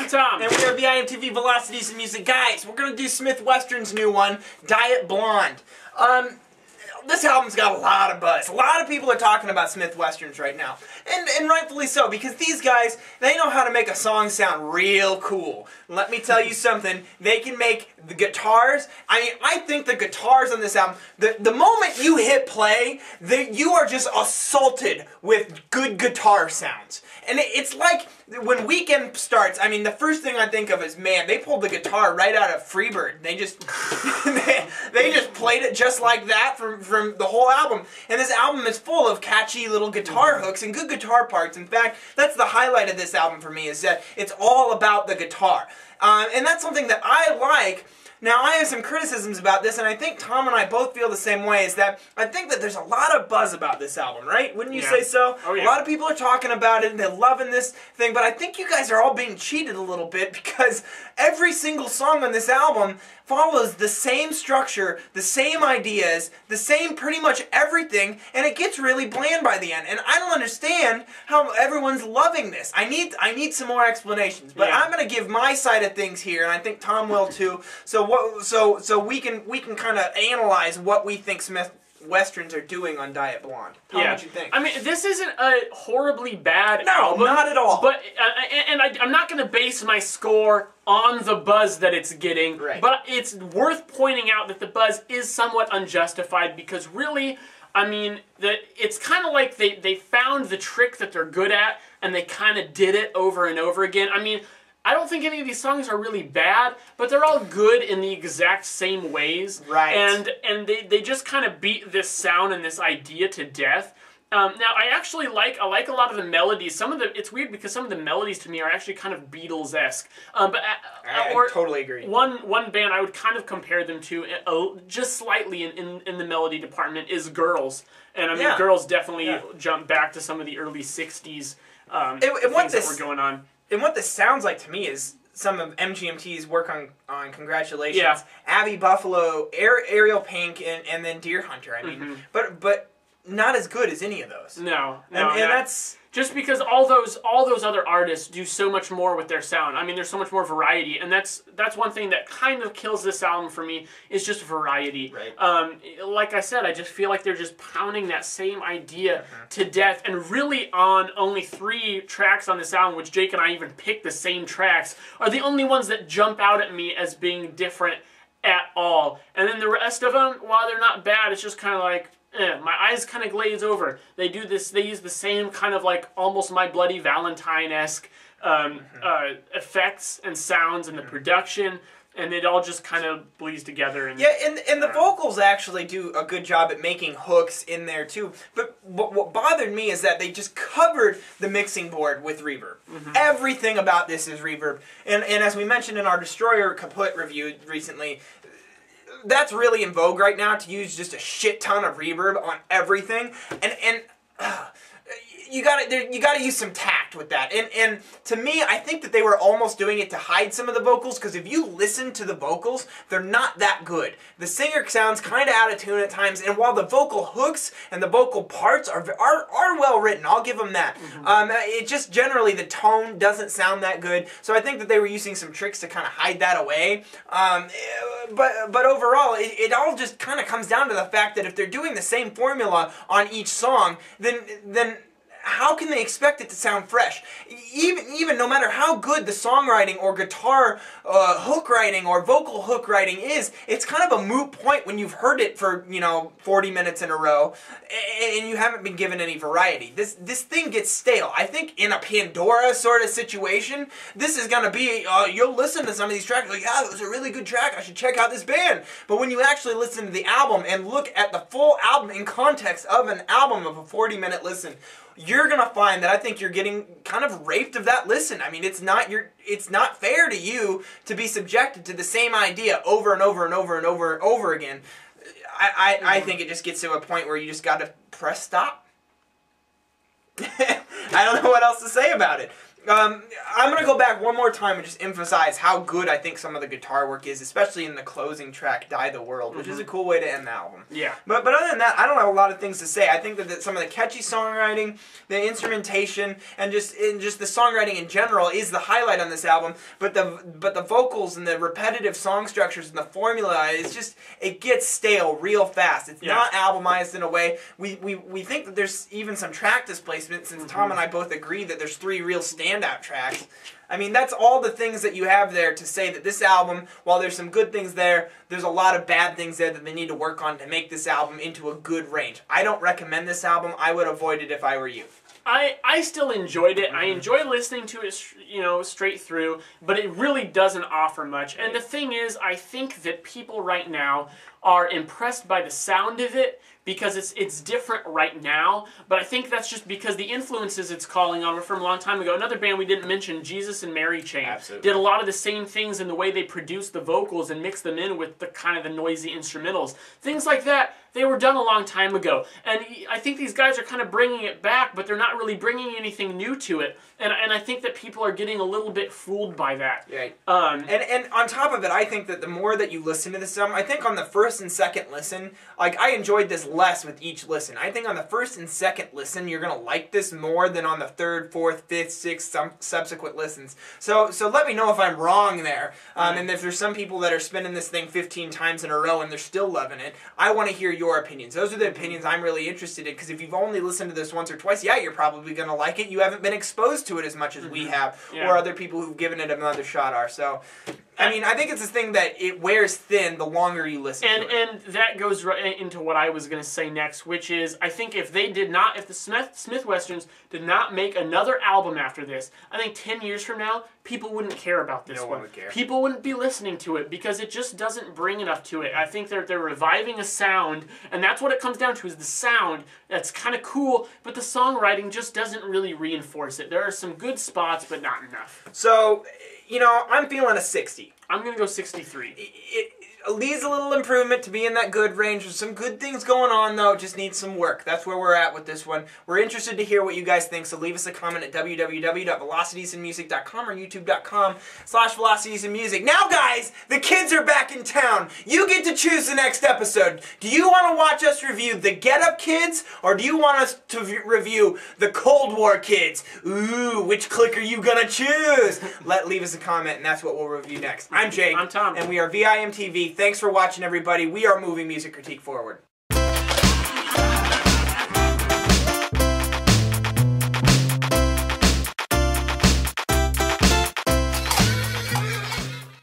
Tom. And we are the IMTV Velocities and Music Guys. We're going to do Smith Western's new one, Diet Blonde. This album's got a lot of buzz. A lot of people are talking about Smith Westerns right now. And rightfully so, because these guys, they know how to make a song sound real cool. Let me tell you something, they can make the guitars, I think the guitars on this album, the moment you hit play, you are just assaulted with good guitar sounds. And it's like, when Weekend starts, the first thing I think of is, man, they pulled the guitar right out of Freebird. They just, they just played it just like that from the whole album. And this album is full of catchy little guitar hooks and good guitar parts. In fact, that's the highlight of this album for me, is that it's all about the guitar. And that's something that I like. Now, I have some criticisms about this, and I think Tom and I both feel the same way, is that I think that there's a lot of buzz about this album, right? Wouldn't you say so? Oh, yeah. A lot of people are talking about it, and they're loving this thing, but I think you guys are all being cheated a little bit, because every single song on this album follows the same structure, the same ideas, the same pretty much everything, and it gets really bland by the end. And I don't understand how everyone's loving this. I need some more explanations, but I'm going to give my side of things here, and I think Tom will too. So we can kind of analyze what we think Smith Westerns are doing on Diet Blonde. Tom, what you think? This isn't a horribly bad album. No, not at all. But I'm not going to base my score on the buzz that it's getting. Right. But it's worth pointing out that the buzz is somewhat unjustified, because really, it's kind of like they found the trick that they're good at, and they kind of did it over and over again. I don't think any of these songs are really bad, but they're all good in the exact same ways. Right. And they just kind of beat this sound and this idea to death. Now, I actually like a lot of the melodies. It's weird because some of the melodies to me are actually kind of Beatles-esque. I totally agree. One band I would kind of compare them to, just slightly in the melody department, is Girls. And Girls definitely jump back to some of the early 60s things that were going on. And what this sounds like to me is some of MGMT's work on Congratulations, Yeah. Abbey Buffalo, Ariel Pink, and then Deerhunter. But not as good as any of those. No, and that's just because all those other artists do so much more with their sound. There's so much more variety, and that's one thing that kind of kills this album for me, is just variety. Right. Like I said, I just feel like they're just pounding that same idea to death, and really on only 3 tracks on this album, which Jake and I even picked the same tracks, are the only ones that jump out at me as being different at all. And then the rest of them, while they're not bad, it's just kind of like, my eyes kind of glaze over. They use the same kind of like almost My Bloody Valentine-esque effects and sounds in the production, and it all just kind of bleeds together. And the vocals actually do a good job at making hooks in there too. But what bothered me is that they just covered the mixing board with reverb. Everything about this is reverb. And as we mentioned in our Destroyer Kaput review recently, that's really in vogue right now, to use just a shit ton of reverb on everything, and you gotta use some tact with that. And to me, I think that they were almost doing it to hide some of the vocals, because if you listen to the vocals, they're not that good. The singer sounds kind of out of tune at times, and while the vocal hooks and the vocal parts are well written, I'll give them that. It just generally, the tone doesn't sound that good, so I think that they were using some tricks to kind of hide that away. But overall, it all just kind of comes down to the fact that if they're doing the same formula on each song, then how can they expect it to sound fresh? Even no matter how good the songwriting or guitar hook writing or vocal hook writing is, it's kind of a moot point when you've heard it for 40 minutes in a row and you haven't been given any variety. This thing gets stale. I think in a Pandora sort of situation, this is gonna be you'll listen to some of these tracks like, yeah, it was a really good track, I should check out this band. But when you actually listen to the album and look at the full album in context of an album of a 40-minute listen, you're gonna find that I think you're getting kind of raped of that listen. It's not fair to you to be subjected to the same idea over and over and over and over and over again. I think it just gets to a point where you just gotta press stop. I don't know what else to say about it. I'm going to go back one more time and just emphasize how good I think some of the guitar work is, especially in the closing track, Die the World, which is a cool way to end the album. Yeah. But other than that, I don't have a lot of things to say. I think that some of the catchy songwriting, the instrumentation, and just the songwriting in general is the highlight on this album. But the vocals and the repetitive song structures and the formula, it gets stale real fast. It's not albumized in a way. We think that there's even some track displacement, since Tom and I both agree that there's 3 real standout tracks. I mean, that's all the things that you have there to say that this album, while there's some good things there, there's a lot of bad things there that they need to work on to make this album into a good range. I don't recommend this album. I would avoid it if I were you. I still enjoyed it. I enjoy listening to it, straight through, but it really doesn't offer much. And the thing is, I think that people right now are impressed by the sound of it because it's different right now, but I think that's just because the influences it's calling on were from a long time ago. Another band we didn't mention, Jesus and Mary Chain, did a lot of the same things in the way they produced the vocals and mixed them in with the kind of the noisy instrumentals. Things like that, they were done a long time ago. And I think these guys are kind of bringing it back, but they're not really bringing anything new to it. And I think that people are getting a little bit fooled by that. Right. And on top of it, I think that the more that you listen to this album, I think on the first and second listen, like, I enjoyed this less with each listen. I think on the first and second listen, you're going to like this more than on the third, fourth, fifth, sixth, subsequent listens. So let me know if I'm wrong there. And if there's some people that are spinning this thing 15 times in a row and they're still loving it, I want to hear your opinions. Those are the opinions I'm really interested in, because if you've only listened to this once or twice, yeah, you're probably going to like it. You haven't been exposed to it as much as we have, or other people who've given it another shot are. So, I mean, I think it's this thing that it wears thin the longer you listen to it. And that goes right into what I was going to say next, which is, I think if the Smith Westerns did not make another album after this, I think 10 years from now, people wouldn't care about this one. No one would care. People wouldn't be listening to it because it just doesn't bring enough to it. I think they're reviving a sound, and that's what it comes down to, is the sound. That's kind of cool, but the songwriting just doesn't really reinforce it. There are some good spots, but not enough. So, I'm feeling a 60. I'm going to go 63. It leaves a little improvement to be in that good range. There's some good things going on, though. It just needs some work. That's where we're at with this one. We're interested to hear what you guys think, so leave us a comment at www.velocitiesandmusic.com or youtube.com/velocitiesandmusic. Now, guys, the kids are back in town. You get to choose the next episode. Do you want to watch us review the Get Up Kids, or do you want us to review the Cold War Kids? Ooh, which click are you going to choose? Leave us a comment, and that's what we'll review next. I'm Jake. I'm Tom. And we are VIMTV. Thanks for watching, everybody. We are moving music critique forward.